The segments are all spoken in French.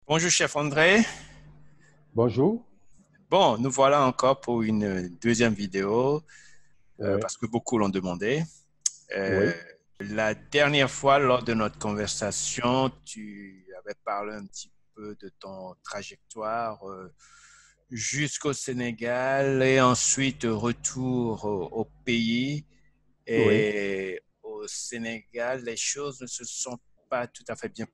Bonjour, chef André. Bonjour. Bon, nous voilà encore pour une deuxième vidéo Oui, parce que beaucoup l'ont demandé. Euh, oui, la dernière fois, lors de notre conversation, tu avais parlé un petit peu de ton trajectoire jusqu'au Sénégal et ensuite retour au pays. oui, Et au Sénégal, les choses ne se sont pas tout à fait bien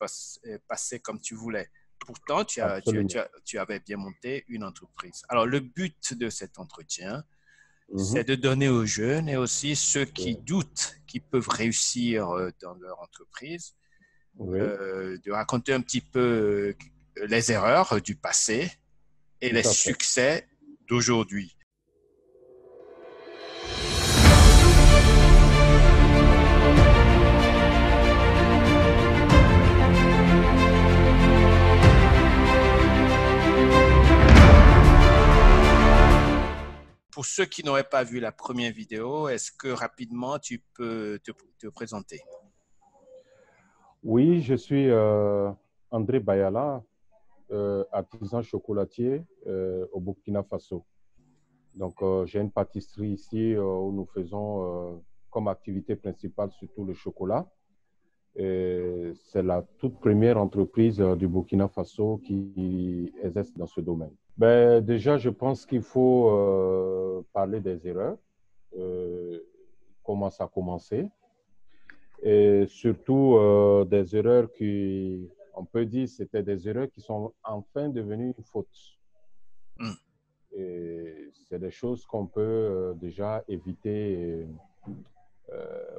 passées comme tu voulais. Pourtant, absolument. tu avais bien monté une entreprise. Alors, le but de cet entretien, c'est Mhm. de donner aux jeunes et aussi ceux qui Oui, doutent qu'ils peuvent réussir dans leur entreprise, oui, de raconter un petit peu les erreurs du passé et tout les à fait. succès d'aujourd'hui. Pour ceux qui n'auraient pas vu la première vidéo, est-ce que rapidement tu peux te présenter? Oui, je suis André Bayala, artisan chocolatier au Burkina Faso. Donc, j'ai une pâtisserie ici où nous faisons comme activité principale surtout le chocolat. Et c'est la toute première entreprise du Burkina Faso qui exerce dans ce domaine. Ben, déjà, je pense qu'il faut parler des erreurs, euh, comment ça a commencé, et surtout des erreurs qui, on peut dire, c'était des erreurs qui sont enfin devenues une faute. Hmm. Et c'est des choses qu'on peut déjà éviter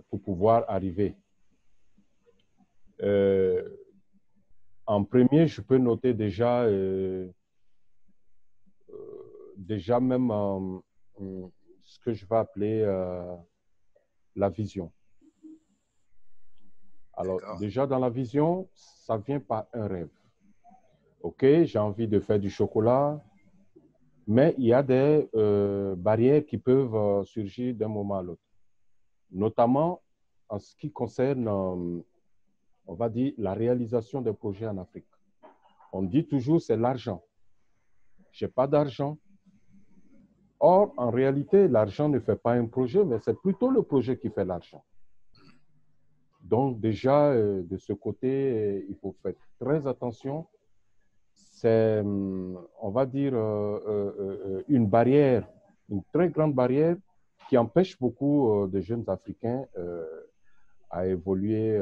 pour pouvoir arriver. Euh, En premier, je peux noter déjà même ce que je vais appeler la vision. Alors, D'accord. déjà dans la vision, ça vient par un rêve. OK, j'ai envie de faire du chocolat, mais il y a des barrières qui peuvent surgir d'un moment à l'autre, notamment en ce qui concerne, on va dire, la réalisation des projets en Afrique. On dit toujours c'est l'argent. Je n'ai pas d'argent. Or, en réalité, l'argent ne fait pas un projet, mais c'est plutôt le projet qui fait l'argent. Donc, déjà, de ce côté, il faut faire très attention. C'est, on va dire, une barrière, une très grande barrière qui empêche beaucoup de jeunes Africains à évoluer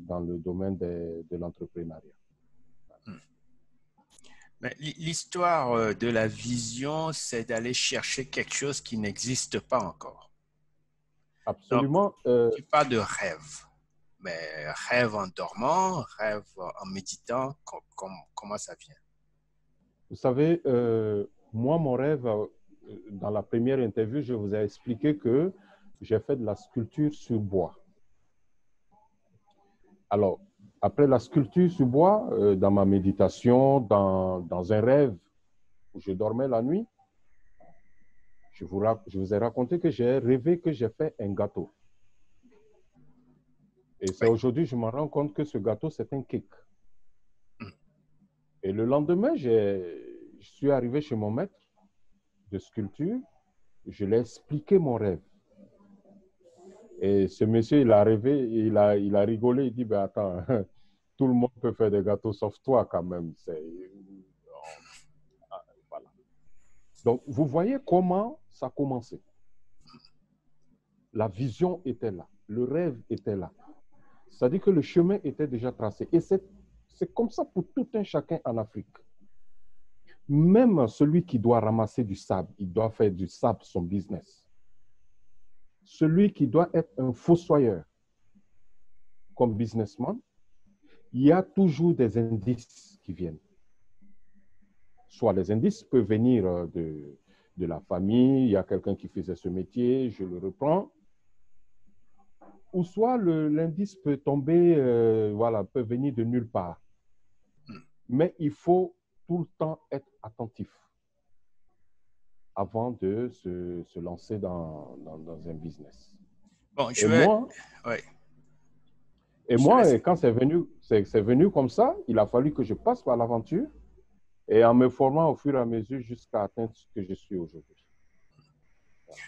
dans le domaine de l'entrepreneuriat. Hmm. Mais l'histoire de la vision, c'est d'aller chercher quelque chose qui n'existe pas encore. Donc, Absolument. tu parles de rêve, mais rêve en dormant, rêve en méditant, comment ça vient? Vous savez, moi, mon rêve, dans la première interview, je vous ai expliqué que j'ai fait de la sculpture sur bois. Alors, après la sculpture sur bois, dans ma méditation, dans un rêve où je dormais la nuit, je vous ai raconté que j'ai rêvé que j'ai fait un gâteau. Et c'est Oui. aujourd'hui, je me rends compte que ce gâteau, c'est un cake. Hmm. Et le lendemain, je suis arrivé chez mon maître de sculpture, je lui ai expliqué mon rêve. Et ce monsieur, il a rêvé, il a rigolé, il dit, ben attends, tout le monde peut faire des gâteaux sauf toi quand même. Voilà. Donc, vous voyez comment ça a commencé. La vision était là, le rêve était là. C'est-à-dire que le chemin était déjà tracé. Et c'est comme ça pour tout un chacun en Afrique. Même celui qui doit ramasser du sable, il doit faire du sable son business. Celui qui doit être un fossoyeur comme businessman, il y a toujours des indices qui viennent. Soit les indices peuvent venir de la famille, il y a quelqu'un qui faisait ce métier, je le reprends, ou soit l'indice peut tomber, voilà, peut venir de nulle part. Hmm. Mais il faut tout le temps être attentif avant de se lancer dans un business. Bon, Et moi, ouais. Et Je moi, laisse. quand c'est venu comme ça, il a fallu que je passe par l'aventure et en me formant au fur et à mesure jusqu'à atteindre ce que je suis aujourd'hui.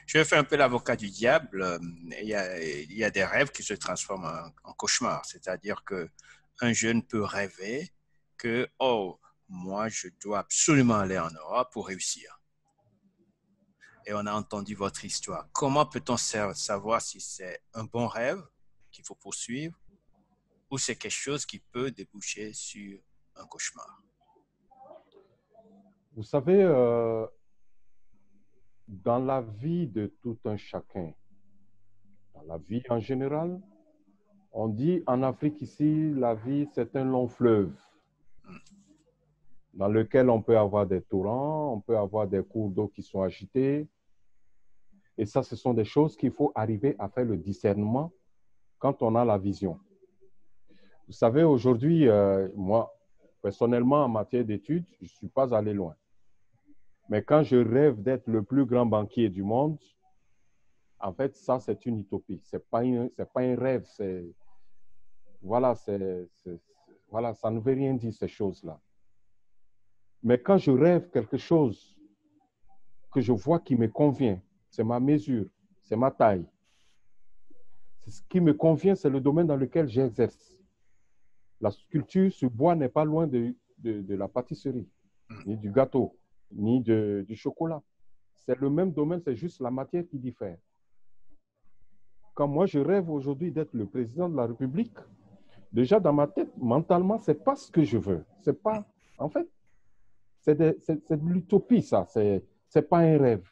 Je fais un peu l'avocat du diable. Il y a des rêves qui se transforment en cauchemars. C'est-à-dire que un jeune peut rêver que, oh, moi, je dois absolument aller en Europe pour réussir. Et on a entendu votre histoire. Comment peut-on savoir si c'est un bon rêve qu'il faut poursuivre ou c'est quelque chose qui peut déboucher sur un cauchemar? Vous savez, dans la vie de tout un chacun, dans la vie en général, on dit en Afrique ici, la vie, c'est un long fleuve dans lequel on peut avoir des torrents, on peut avoir des cours d'eau qui sont agités. Et ça, ce sont des choses qu'il faut arriver à faire le discernement quand on a la vision. Vous savez, aujourd'hui, moi, personnellement, en matière d'études, je ne suis pas allé loin. Mais quand je rêve d'être le plus grand banquier du monde, en fait, ça, c'est une utopie. Ce n'est pas un rêve. Voilà, voilà, ça ne veut rien dire, ces choses-là. Mais quand je rêve quelque chose que je vois qui me convient, c'est ma mesure, c'est ma taille. Ce qui me convient, c'est le domaine dans lequel j'exerce. La sculpture sur bois n'est pas loin de la pâtisserie, ni du gâteau, ni du chocolat. C'est le même domaine, c'est juste la matière qui diffère. Quand moi, je rêve aujourd'hui d'être le président de la République, déjà dans ma tête, mentalement, ce n'est pas ce que je veux. C'est pas, en fait, c'est de l'utopie, ça. C'est pas un rêve.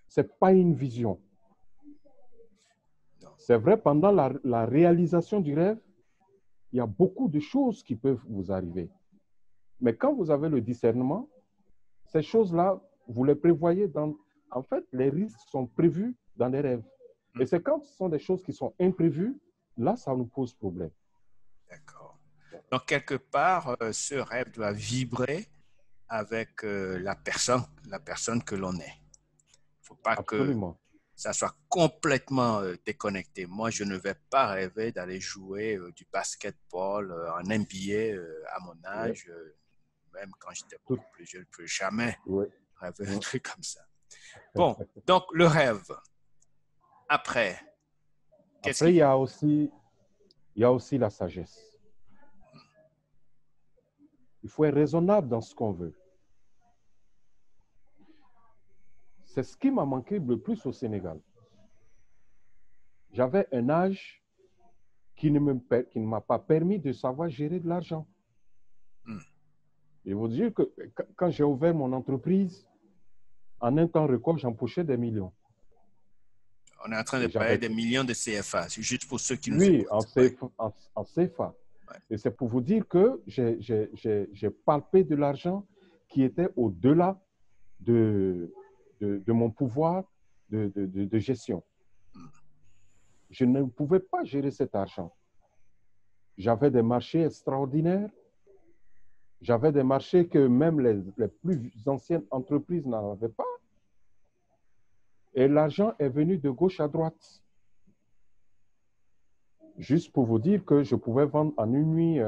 C'est pas une vision. C'est vrai, pendant la réalisation du rêve, il y a beaucoup de choses qui peuvent vous arriver. Mais quand vous avez le discernement, ces choses-là, vous les prévoyez dans... En fait, les risques sont prévus dans les rêves. Et c'est quand ce sont des choses qui sont imprévues, là, ça nous pose problème. D'accord. Donc, quelque part, ce rêve doit vibrer avec la personne que l'on est. Il ne faut pas que Absolument. ça soit complètement déconnecté. Moi, je ne vais pas rêver d'aller jouer du basketball en NBA à mon Ouais. âge, même quand j'étais Tout, beaucoup plus jeune. Je ne peux jamais ouais. rêver un truc comme ça. Bon, donc le rêve. Après, qu'est-ce Après, qui vient? il y a aussi la sagesse. Il faut être raisonnable dans ce qu'on veut. C'est ce qui m'a manqué le plus au Sénégal. J'avais un âge qui ne m'a pas permis de savoir gérer de l'argent. Je vous dire que quand j'ai ouvert mon entreprise, en un temps record, j'empochais des millions. On est en train de Et parler j'avais, des millions de CFA. C'est juste pour ceux qui nous oui, écoutent. Ouais. En CFA. Ouais. Et c'est pour vous dire que j'ai palpé de l'argent qui était au-delà de mon pouvoir de gestion. Je ne pouvais pas gérer cet argent. J'avais des marchés extraordinaires. J'avais des marchés que même les plus anciennes entreprises n'en avaient pas. Et l'argent est venu de gauche à droite. Juste pour vous dire que je pouvais vendre en une nuit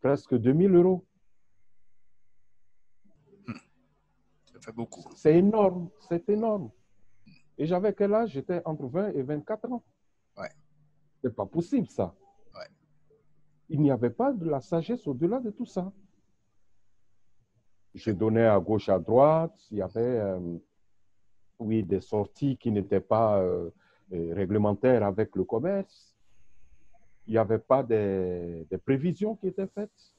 presque 2000 euros. Ça fait beaucoup. C'est énorme, c'est énorme. Et j'avais quel âge? J'étais entre 20 et 24 ans. Ouais. C'est pas possible, ça. Ouais. Il n'y avait pas de la sagesse au-delà de tout ça. Je donnais à gauche, à droite. Il y avait, oui, des sorties qui n'étaient pas réglementaires avec le commerce. Il n'y avait pas des prévisions qui étaient faites.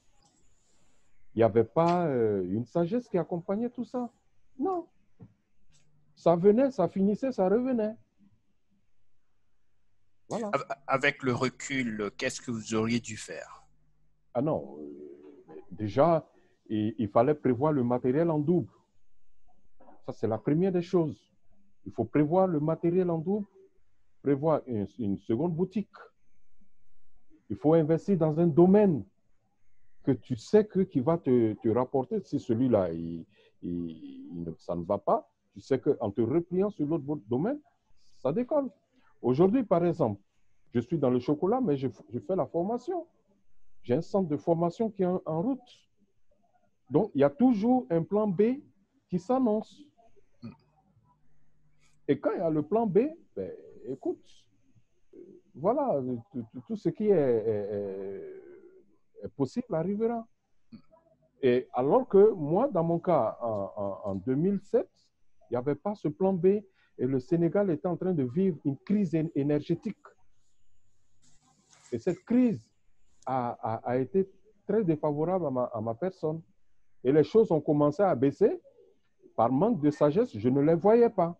Il n'y avait pas une sagesse qui accompagnait tout ça. Non. Ça venait, ça finissait, ça revenait. Voilà. Avec le recul, qu'est-ce que vous auriez dû faire? Ah non, déjà, il fallait prévoir le matériel en double. Ça, c'est la première des choses. Il faut prévoir le matériel en double, prévoir une seconde boutique. Il faut investir dans un domaine que tu sais qui va te rapporter. Si celui-là, ça ne va pas, tu sais qu'en te repliant sur l'autre domaine, ça décolle. Aujourd'hui, par exemple, Je suis dans le chocolat, mais je fais la formation. J'ai un centre de formation qui est en route. Donc, il y a toujours un plan B qui s'annonce. Et quand il y a le plan B, ben, écoute, voilà, tout ce qui est possible arrivera. Et alors que moi, dans mon cas, en 2007, il n'y avait pas ce plan B et le Sénégal était en train de vivre une crise énergétique. Et cette crise a été très défavorable à ma personne. Et les choses ont commencé à baisser. Par manque de sagesse, je ne les voyais pas.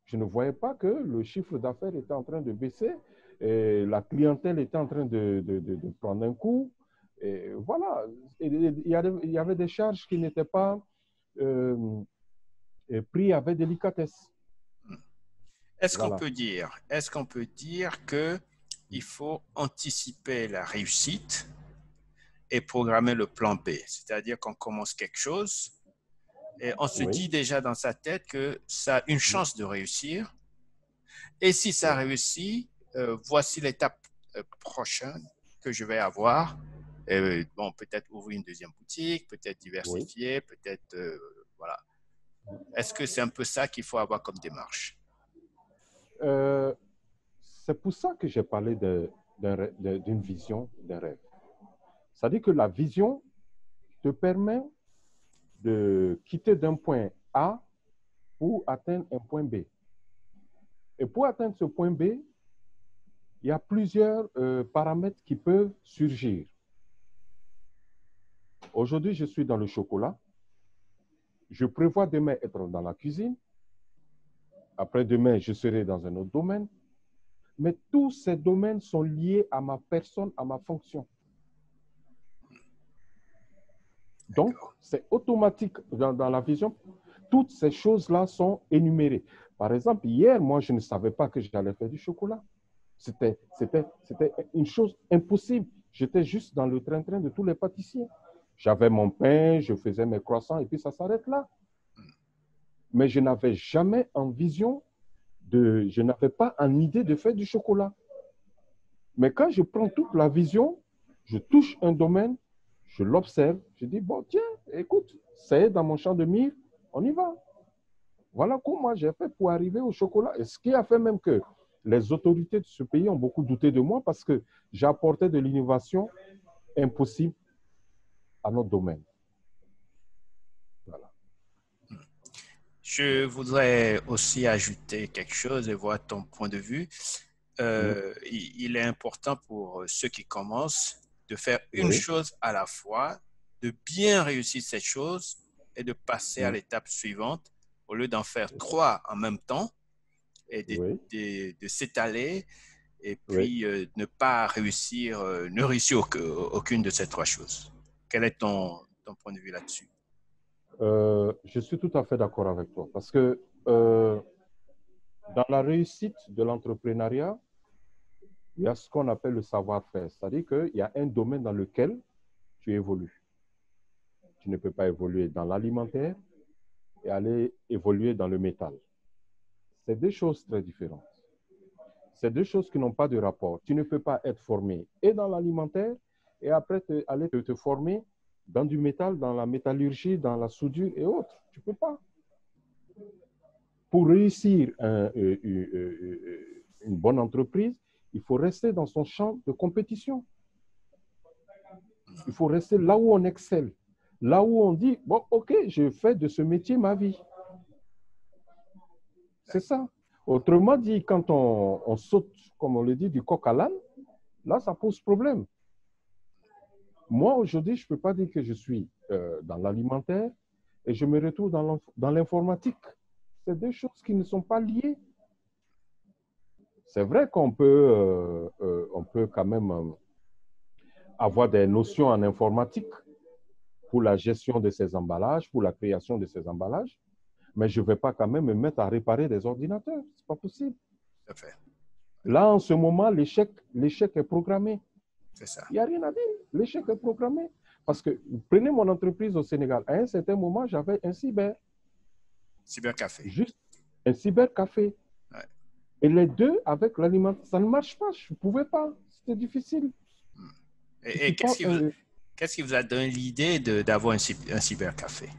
Je ne voyais pas que le chiffre d'affaires était en train de baisser, et la clientèle était en train de prendre un coup. Et voilà, il y avait des charges qui n'étaient pas prises avec délicatesse. Voilà. Est-ce qu'on peut dire que il faut anticiper la réussite et programmer le plan B? C'est-à-dire qu'on commence quelque chose et on se dit déjà dans sa tête que ça a une chance de réussir. Et si ça réussit, voici l'étape prochaine que je vais avoir. Bon, peut-être ouvrir une deuxième boutique, peut-être diversifier, peut-être voilà. Est-ce que c'est un peu ça qu'il faut avoir comme démarche? C'est pour ça que j'ai parlé d'une vision, d'un rêve. C'est-à-dire que la vision te permet de quitter d'un point A pour atteindre un point B. Et pour atteindre ce point B, il y a plusieurs paramètres qui peuvent surgir. Aujourd'hui, je suis dans le chocolat. Je prévois demain être dans la cuisine. Après-demain, je serai dans un autre domaine. Mais tous ces domaines sont liés à ma personne, à ma fonction. Donc, c'est automatique dans la vision. Toutes ces choses-là sont énumérées. Par exemple, hier, moi, je ne savais pas que j'allais faire du chocolat. C'était une chose impossible. J'étais juste dans le train-train de tous les pâtissiers. J'avais mon pain, je faisais mes croissants et puis ça s'arrête là. Mais je n'avais jamais en vision je n'avais pas en idée de faire du chocolat. Mais quand je prends toute la vision, je touche un domaine, je l'observe, je dis, bon, tiens, écoute, c'est dans mon champ de mire, on y va. Voilà comment j'ai fait pour arriver au chocolat. Et ce qui a fait même que les autorités de ce pays ont beaucoup douté de moi parce que j'apportais de l'innovation impossible à notre domaine. Voilà. Je voudrais aussi ajouter quelque chose et voir ton point de vue. Il est important pour ceux qui commencent de faire une chose à la fois, de bien réussir cette chose et de passer à l'étape suivante au lieu d'en faire trois en même temps et de s'étaler et puis ne pas réussir, ne réussir aucune de ces trois choses. Quel est ton point de vue là-dessus? Je suis tout à fait d'accord avec toi parce que dans la réussite de l'entrepreneuriat, il y a ce qu'on appelle le savoir-faire, c'est-à-dire qu'il y a un domaine dans lequel tu évolues. Tu ne peux pas évoluer dans l'alimentaire et aller évoluer dans le métal. C'est deux choses très différentes. C'est deux choses qui n'ont pas de rapport. Tu ne peux pas être formé et dans l'alimentaire et après aller te former dans du métal, dans la métallurgie, dans la soudure et autres. Tu ne peux pas. Pour réussir une bonne entreprise, il faut rester dans son champ de compétition. Il faut rester là où on excelle. Là où on dit, bon, OK, je fais de ce métier ma vie. C'est ça. Autrement dit, quand on saute, comme on le dit, du coq à l'âne, là, ça pose problème. Moi, aujourd'hui, je ne peux pas dire que je suis dans l'alimentaire et je me retrouve dans l'informatique. C'est deux choses qui ne sont pas liées. C'est vrai qu'on peut, on peut quand même avoir des notions en informatique pour la gestion de ces emballages, pour la création de ces emballages, mais je ne vais pas quand même me mettre à réparer des ordinateurs. Ce n'est pas possible. Tout à fait. Là, en ce moment, l'échec est programmé. C'est ça. Il n'y a rien à dire. L'échec est programmé. Parce que, prenez mon entreprise au Sénégal. À un certain moment, j'avais un cybercafé. Cybercafé. Juste un cybercafé. Ouais. Et les deux, avec l'alimentation, ça ne marche pas. Je ne pouvais pas. C'était difficile. Et qu'est-ce qui vous a donné l'idée d'avoir un cybercafé?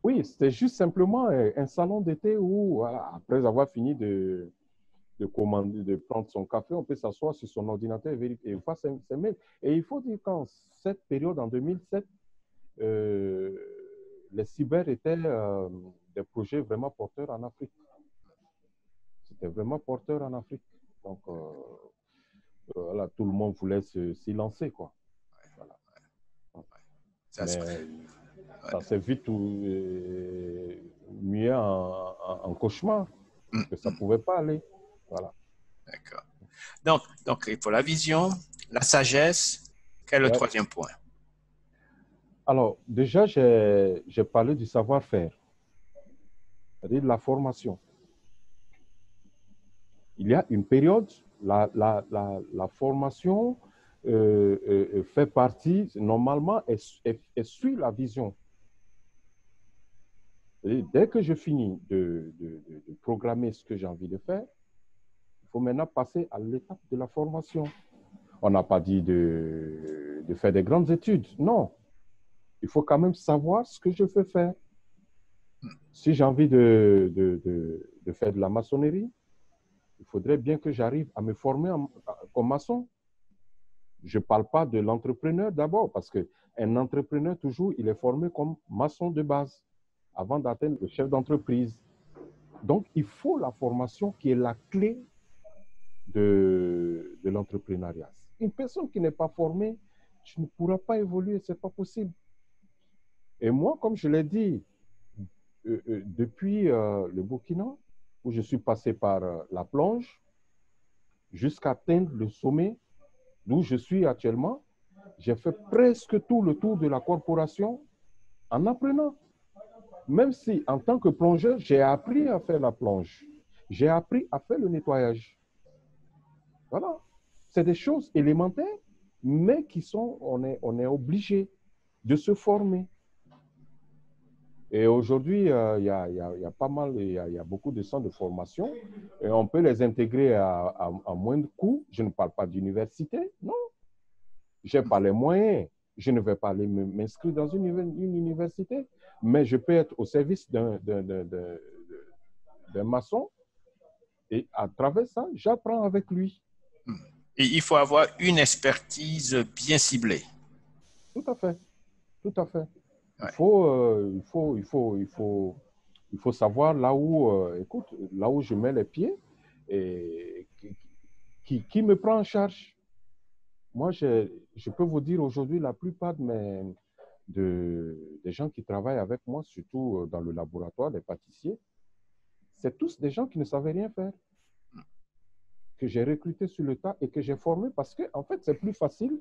Oui, c'était juste simplement un salon d'été où, voilà, après avoir fini de commander, de prendre son café, on peut s'asseoir sur son ordinateur et voir ses mails. Et il faut dire qu'en cette période, en 2007, euh, les cyber étaient des projets vraiment porteurs en Afrique. C'était vraiment porteur en Afrique. Donc, voilà, tout le monde voulait s'y lancer, quoi. Voilà. Ça se- Mais ouais. ça s'est vite mué en cauchemar, parce que ça ne pouvait pas aller. Voilà. D'accord. Donc, il faut la vision, la sagesse. Quel est le Ouais. troisième point? Alors, déjà, j'ai parlé du savoir-faire, c'est-à-dire de la formation. Il y a une période, la formation fait partie, normalement, elle suit la vision. Et dès que je finis de programmer ce que j'ai envie de faire, il faut maintenant passer à l'étape de la formation. On n'a pas dit de faire des grandes études. Non. Il faut quand même savoir ce que je veux faire. Si j'ai envie de faire de la maçonnerie, il faudrait bien que j'arrive à me former comme maçon. Je ne parle pas de l'entrepreneur d'abord, parce qu'un entrepreneur, toujours, il est formé comme maçon de base, avant d'atteindre le chef d'entreprise. Donc, il faut la formation qui est la clé de l'entrepreneuriat. Une personne qui n'est pas formée, tu ne pourras pas évoluer, ce n'est pas possible. Et moi, comme je l'ai dit, depuis le Burkina, où je suis passé par la plonge, jusqu'à atteindre le sommet d'où je suis actuellement, j'ai fait presque tout le tour de la corporation en apprenant. Même si, en tant que plongeur, j'ai appris à faire la plonge. J'ai appris à faire le nettoyage. Voilà. C'est des choses élémentaires, mais qui sont, on est obligé de se former. Et aujourd'hui, il y a pas mal, il y a beaucoup de centres de formation et on peut les intégrer à moins de coûts. Je ne parle pas d'université, non. Je n'ai pas les moyens. Je ne vais pas aller m'inscrire dans une université, mais je peux être au service d'un maçon et à travers ça, j'apprends avec lui. Et il faut avoir une expertise bien ciblée. Tout à fait, tout à fait. Ouais. Il faut savoir là où, écoute, là où je mets les pieds et qui me prend en charge. Moi, je peux vous dire aujourd'hui, la plupart des gens qui travaillent avec moi, surtout dans le laboratoire, les pâtissiers, c'est tous des gens qui ne savaient rien faire, que j'ai recrutés sur le tas et que j'ai formés parce que, en fait, c'est plus facile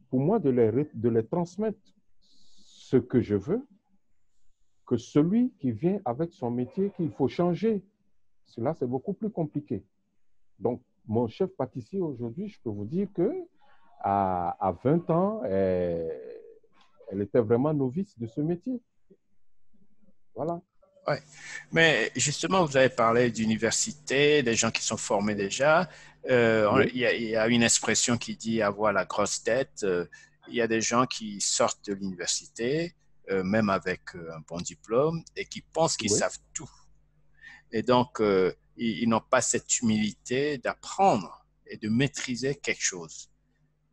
pour moi de les transmettre ce que je veux que celui qui vient avec son métier qu'il faut changer. Cela, c'est beaucoup plus compliqué. Donc, mon chef pâtissier aujourd'hui, je peux vous dire que à 20 ans, elle était vraiment novice de ce métier. Voilà. Ouais. Mais justement, vous avez parlé d'université, des gens qui sont formés déjà. Oui. Il y a une expression qui dit avoir la grosse tête. Il y a des gens qui sortent de l'université, même avec un bon diplôme, et qui pensent qu'ils Oui. savent tout. Et donc, ils n'ont pas cette humilité d'apprendre et de maîtriser quelque chose.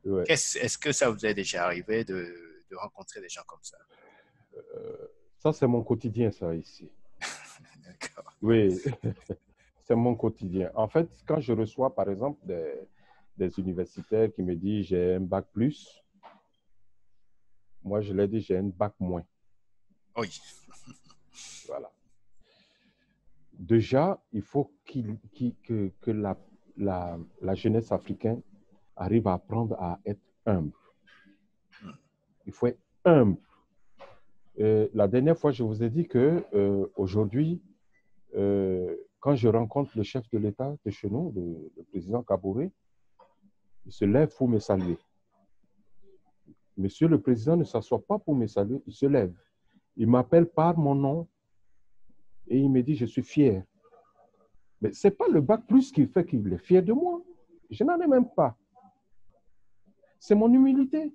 Ouais. Est-ce que ça vous est déjà arrivé de rencontrer des gens comme ça? Ça, c'est mon quotidien, ça, ici. D'accord. Oui, c'est mon quotidien. En fait, quand je reçois, par exemple, des universitaires qui me disent j'ai un bac plus, moi, je leur dis j'ai un bac moins. Oui. Voilà. Déjà, il faut que la jeunesse africaine arrive à apprendre à être humble. Il faut être humble. La dernière fois, je vous ai dit que aujourd'hui, quand je rencontre le chef de l'État de chez nous, le président Kaboré, il se lève pour me saluer. Monsieur le président ne s'assoit pas pour me saluer, il se lève. Il m'appelle par mon nom et il me dit, je suis fier. Mais ce n'est pas le bac plus qui fait qu'il est fier de moi. Je n'en ai même pas. C'est mon humilité.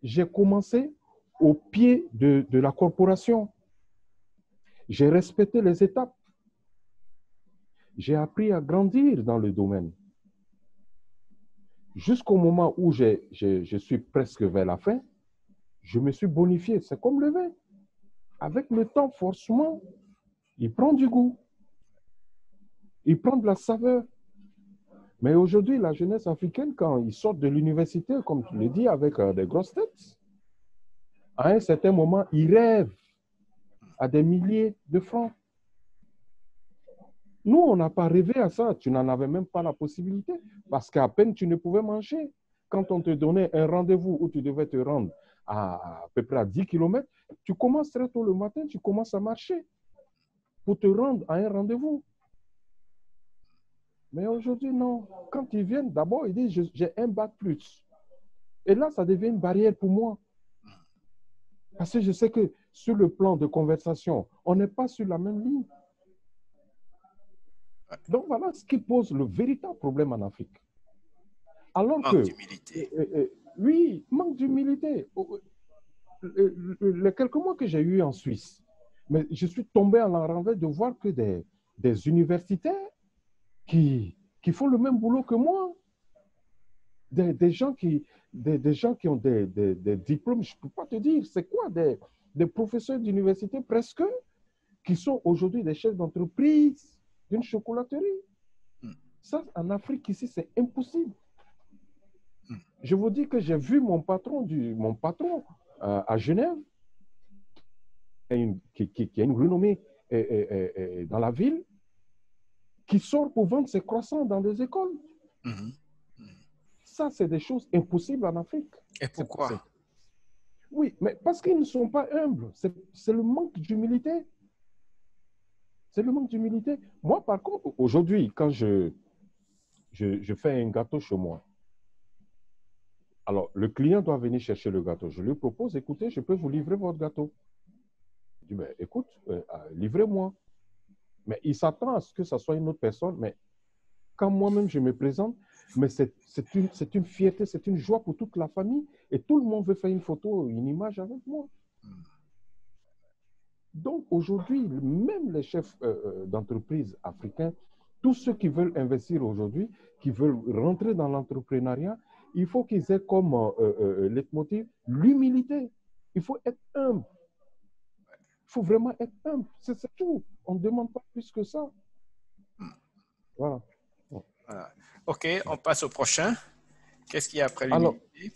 J'ai commencé au pied de la corporation. J'ai respecté les étapes. J'ai appris à grandir dans le domaine. Jusqu'au moment où je suis presque vers la fin, je me suis bonifié. C'est comme le vin. Avec le temps, forcément, il prend du goût. Il prend de la saveur. Mais aujourd'hui, la jeunesse africaine, quand ils sortent de l'université, comme tu le dis, avec des grosses têtes, à un certain moment, ils rêvent à des milliers de francs. Nous, on n'a pas rêvé à ça. Tu n'en avais même pas la possibilité parce qu'à peine tu ne pouvais manger. Quand on te donnait un rendez-vous où tu devais te rendre à peu près à 10 km, tu commences très tôt le matin, tu commences à marcher pour te rendre à un rendez-vous. Mais aujourd'hui, non. Quand ils viennent, d'abord, ils disent, j'ai un bac plus. Et là, ça devient une barrière pour moi. Parce que je sais que sur le plan de conversation, on n'est pas sur la même ligne. Donc voilà ce qui pose le véritable problème en Afrique. Alors Manque d'humilité. Oui, manque d'humilité. Les quelques mois que j'ai eu en Suisse, mais je suis tombé à la renverse de voir que des universitaires qui font le même boulot que moi, des gens qui ont des diplômes, je ne peux pas te dire, c'est quoi, des professeurs d'université presque, qui sont aujourd'hui des chefs d'entreprise d'une chocolaterie. Ça, en Afrique, ici, c'est impossible. Je vous dis que j'ai vu mon patron à Genève, qui a une renommée dans la ville, qui sort pour vendre ses croissants dans des écoles. Ça, c'est des choses impossibles en Afrique. Et pourquoi? Oui, mais parce qu'ils ne sont pas humbles. C'est le manque d'humilité. C'est le manque d'humilité. Moi, par contre, aujourd'hui, quand je fais un gâteau chez moi, alors le client doit venir chercher le gâteau. Je lui propose, écoutez, je peux vous livrer votre gâteau. Il dit, mais écoute, livrez-moi. Mais il s'attend à ce que ce soit une autre personne. Mais quand moi-même je me présente, mais c'est une fierté, c'est une joie pour toute la famille. Et tout le monde veut faire une photo, une image avec moi. Donc aujourd'hui, même les chefs d'entreprise africains, tous ceux qui veulent investir aujourd'hui, qui veulent rentrer dans l'entrepreneuriat, il faut qu'ils aient comme leitmotiv l'humilité. Il faut être humble. Il faut vraiment être humble. C'est tout. On ne demande pas plus que ça. Voilà. Voilà. OK, on passe au prochain. Qu'est-ce qu'il y a après l'humilité?